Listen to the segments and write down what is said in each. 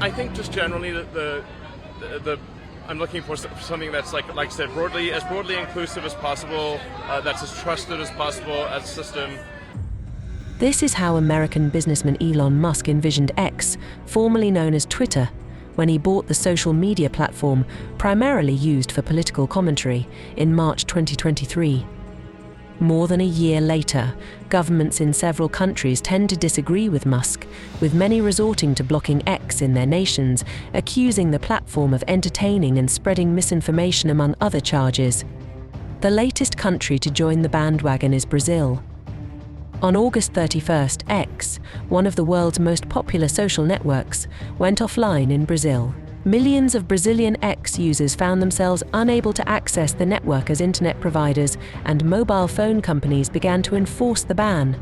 I think just generally the I'm looking for something that's like I said, broadly inclusive as possible, that's as trusted as possible as a system. This is how American businessman Elon Musk envisioned X, formerly known as Twitter, when he bought the social media platform primarily used for political commentary in March 2023. More than a year later, governments in several countries tend to disagree with Musk, with many resorting to blocking X in their nations, accusing the platform of entertaining and spreading misinformation among other charges. The latest country to join the bandwagon is Brazil. On August 31st, X, one of the world's most popular social networks, went offline in Brazil. Millions of Brazilian X users found themselves unable to access the network as internet providers and mobile phone companies began to enforce the ban.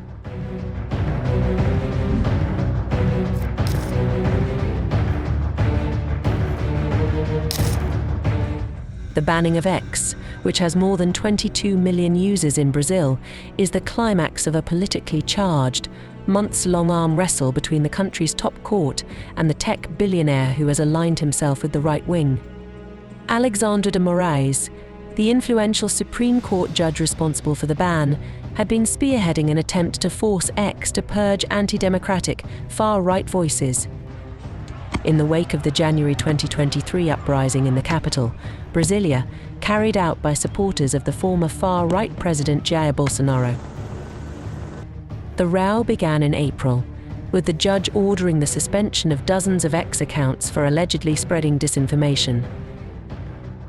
The banning of X, which has more than 22 million users in Brazil, is the climax of a politically charged, months-long arm wrestle between the country's top court and the tech billionaire who has aligned himself with the right wing. Alexandre de Moraes, the influential Supreme Court judge responsible for the ban, had been spearheading an attempt to force X to purge anti-democratic, far-right voices. In the wake of the January 2023 uprising in the capital, Brasilia, carried out by supporters of the former far-right president Jair Bolsonaro. The row began in April, with the judge ordering the suspension of dozens of X accounts for allegedly spreading disinformation.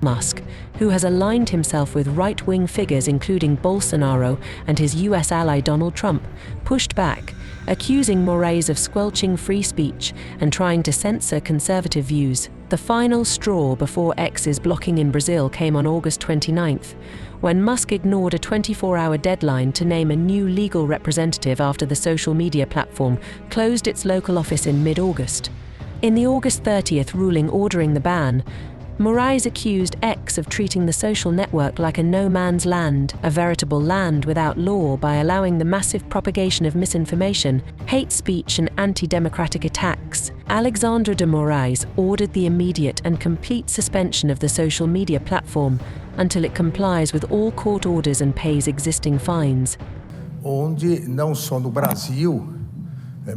Musk, who has aligned himself with right-wing figures including Bolsonaro and his US ally Donald Trump, pushed back, accusing Moraes of squelching free speech and trying to censor conservative views. The final straw before X's blocking in Brazil came on August 29th, when Musk ignored a 24-hour deadline to name a new legal representative after the social media platform closed its local office in mid-August. In the August 30th ruling ordering the ban, Moraes accused X of treating the social network like a no-man's land, a veritable land without law, by allowing the massive propagation of misinformation, hate speech and anti-democratic attacks. Alexandre de Moraes ordered the immediate and complete suspension of the social media platform until it complies with all court orders and pays existing fines. Onde, não só no Brasil,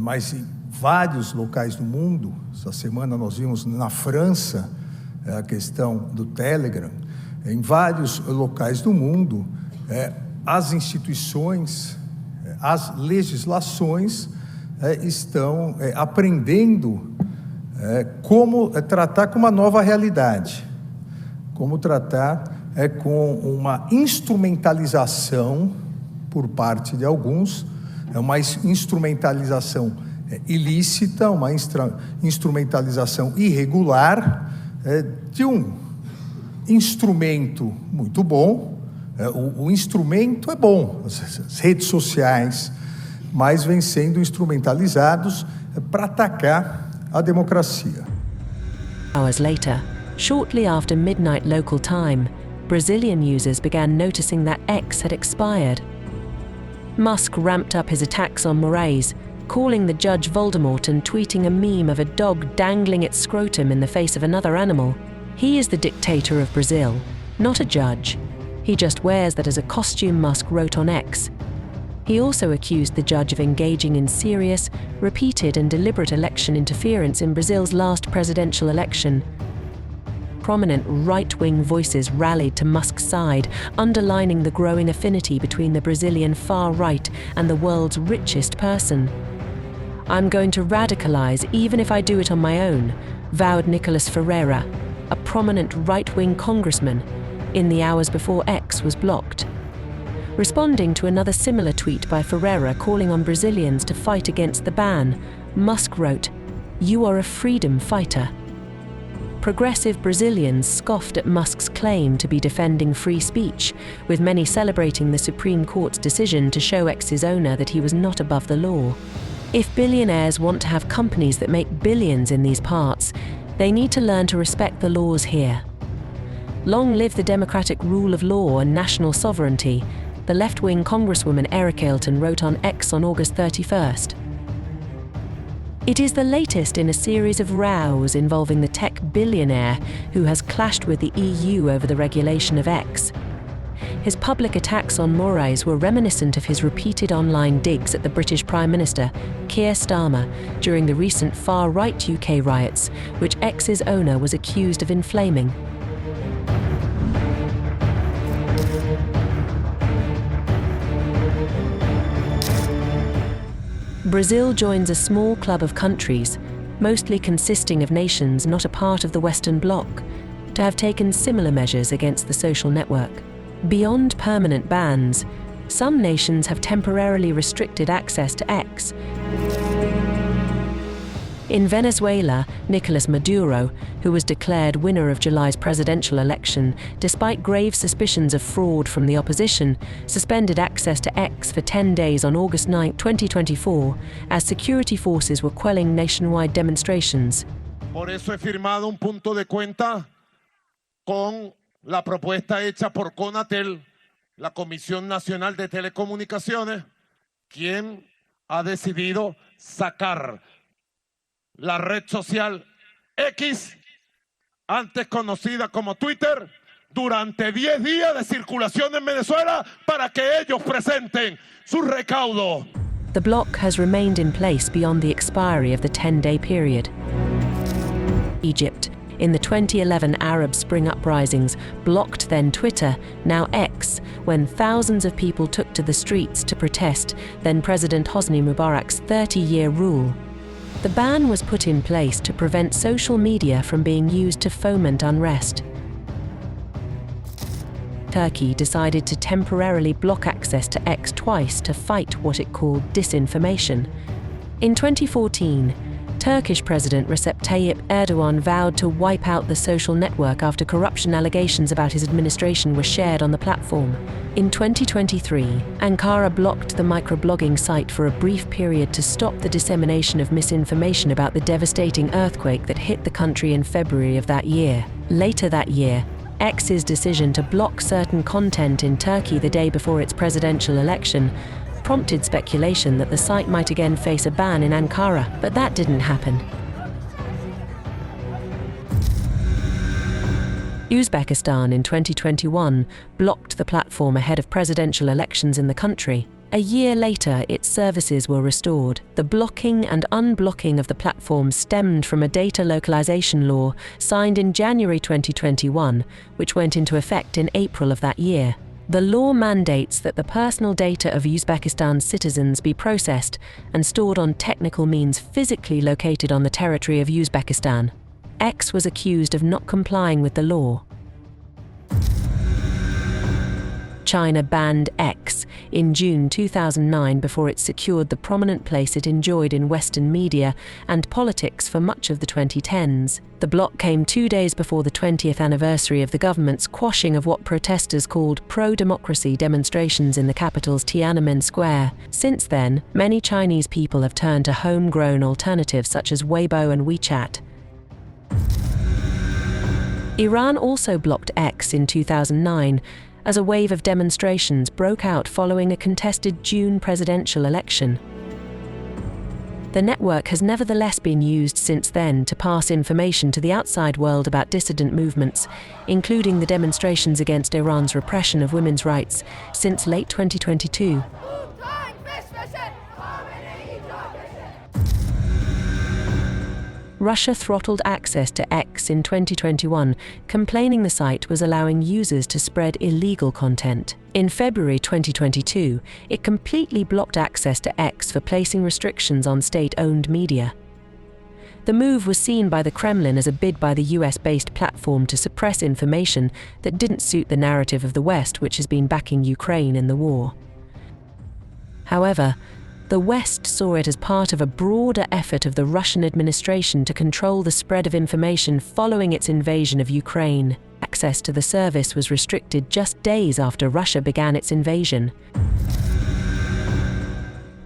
mas em vários locais do mundo, essa semana nós vimos na França, a questão do Telegram, em vários locais do mundo, as instituições, as legislações estão aprendendo como tratar com uma nova realidade, como tratar com uma instrumentalização por parte de alguns, uma instrumentalização ilícita, uma instrumentalização irregular, de um instrumento muito bom. O instrumento é bom, as redes sociais, mas vêm sendo instrumentalizados para atacar a democracia. Hours later, shortly after midnight local time, Brazilian users began noticing that X had expired. Musk ramped up his attacks on Moraes, calling the judge Voldemort and tweeting a meme of a dog dangling its scrotum in the face of another animal. He is the dictator of Brazil, not a judge. He just wears that as a costume, Musk wrote on X. He also accused the judge of engaging in serious, repeated and deliberate election interference in Brazil's last presidential election. Prominent right-wing voices rallied to Musk's side, underlining the growing affinity between the Brazilian far right and the world's richest person. "I'm going to radicalize even if I do it on my own," vowed Nicolas Ferreira, a prominent right-wing congressman, in the hours before X was blocked. Responding to another similar tweet by Ferreira calling on Brazilians to fight against the ban, Musk wrote, "You are a freedom fighter." Progressive Brazilians scoffed at Musk's claim to be defending free speech, with many celebrating the Supreme Court's decision to show X's owner that he was not above the law. If billionaires want to have companies that make billions in these parts, they need to learn to respect the laws here. Long live the democratic rule of law and national sovereignty, the left-wing Congresswoman Eric Ailton wrote on X on August 31st. It is the latest in a series of rows involving the tech billionaire who has clashed with the EU over the regulation of X. His public attacks on Moraes were reminiscent of his repeated online digs at the British Prime Minister, Keir Starmer, during the recent far-right UK riots, which X's owner was accused of inflaming. Brazil joins a small club of countries, mostly consisting of nations not a part of the Western Bloc, to have taken similar measures against the social network. Beyond permanent bans, some nations have temporarily restricted access to X. In Venezuela, Nicolas Maduro, who was declared winner of July's presidential election, despite grave suspicions of fraud from the opposition, suspended access to X for 10 days on August 9, 2024, as security forces were quelling nationwide demonstrations. Por eso he firmado un punto de cuenta con la propuesta hecha por CONATEL, la Comisión Nacional de Telecomunicaciones, quien ha decidido sacar la red social X, antes conocida como Twitter, durante 10 días de circulación en Venezuela para que ellos presenten sus recaudos. The bloc has remained in place beyond the expiry of the 10-day period. Egypt, in the 2011 Arab Spring uprisings, blocked then Twitter, now X, when thousands of people took to the streets to protest then President Hosni Mubarak's 30-year rule. The ban was put in place to prevent social media from being used to foment unrest. Turkey decided to temporarily block access to X twice to fight what it called disinformation. In 2014, Turkish President Recep Tayyip Erdogan vowed to wipe out the social network after corruption allegations about his administration were shared on the platform. In 2023, Ankara blocked the microblogging site for a brief period to stop the dissemination of misinformation about the devastating earthquake that hit the country in February of that year. Later that year, X's decision to block certain content in Turkey the day before its presidential election prompted speculation that the site might again face a ban in Ankara, but that didn't happen. Uzbekistan in 2021 blocked the platform ahead of presidential elections in the country. A year later, its services were restored. The blocking and unblocking of the platform stemmed from a data localization law signed in January 2021, which went into effect in April of that year. The law mandates that the personal data of Uzbekistan's citizens be processed and stored on technical means physically located on the territory of Uzbekistan. X was accused of not complying with the law. China banned X in June 2009 before it secured the prominent place it enjoyed in Western media and politics for much of the 2010s. The block came 2 days before the 20th anniversary of the government's quashing of what protesters called pro-democracy demonstrations in the capital's Tiananmen Square. Since then, many Chinese people have turned to homegrown alternatives such as Weibo and WeChat. Iran also blocked X in 2009, as a wave of demonstrations broke out following a contested June presidential election. The network has nevertheless been used since then to pass information to the outside world about dissident movements, including the demonstrations against Iran's repression of women's rights since late 2022. Russia throttled access to X in 2021, complaining the site was allowing users to spread illegal content. In February 2022, it completely blocked access to X for placing restrictions on state-owned media. The move was seen by the Kremlin as a bid by the US-based platform to suppress information that didn't suit the narrative of the West, which has been backing Ukraine in the war. However, the West saw it as part of a broader effort of the Russian administration to control the spread of information following its invasion of Ukraine. Access to the service was restricted just days after Russia began its invasion.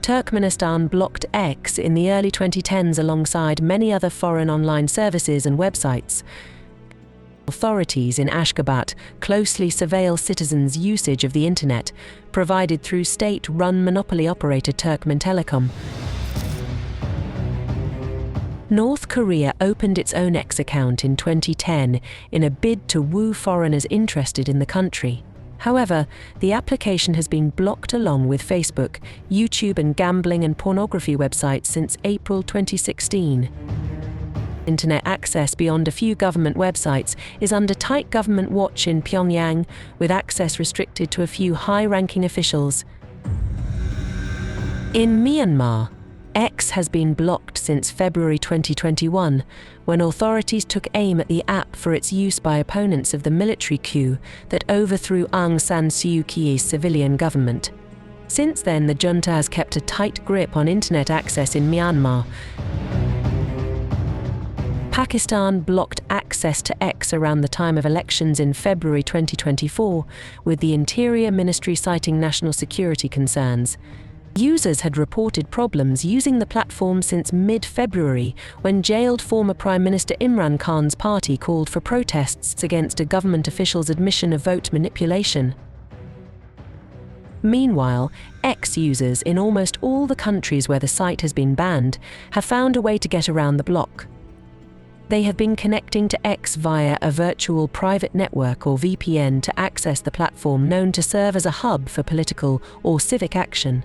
Turkmenistan blocked X in the early 2010s alongside many other foreign online services and websites. Authorities in Ashgabat closely surveil citizens' usage of the internet, provided through state-run monopoly operator Turkmen Telecom. North Korea opened its own X account in 2010 in a bid to woo foreigners interested in the country. However, the application has been blocked along with Facebook, YouTube and gambling and pornography websites since April 2016. Internet access beyond a few government websites is under tight government watch in Pyongyang, with access restricted to a few high-ranking officials. In Myanmar, X has been blocked since February 2021, when authorities took aim at the app for its use by opponents of the military coup that overthrew Aung San Suu Kyi's civilian government. Since then, the junta has kept a tight grip on internet access in Myanmar. Pakistan blocked access to X around the time of elections in February 2024, with the Interior Ministry citing national security concerns. Users had reported problems using the platform since mid-February, when jailed former Prime Minister Imran Khan's party called for protests against a government official's admission of vote manipulation. Meanwhile, X users in almost all the countries where the site has been banned have found a way to get around the block. They have been connecting to X via a virtual private network or VPN to access the platform, known to serve as a hub for political or civic action.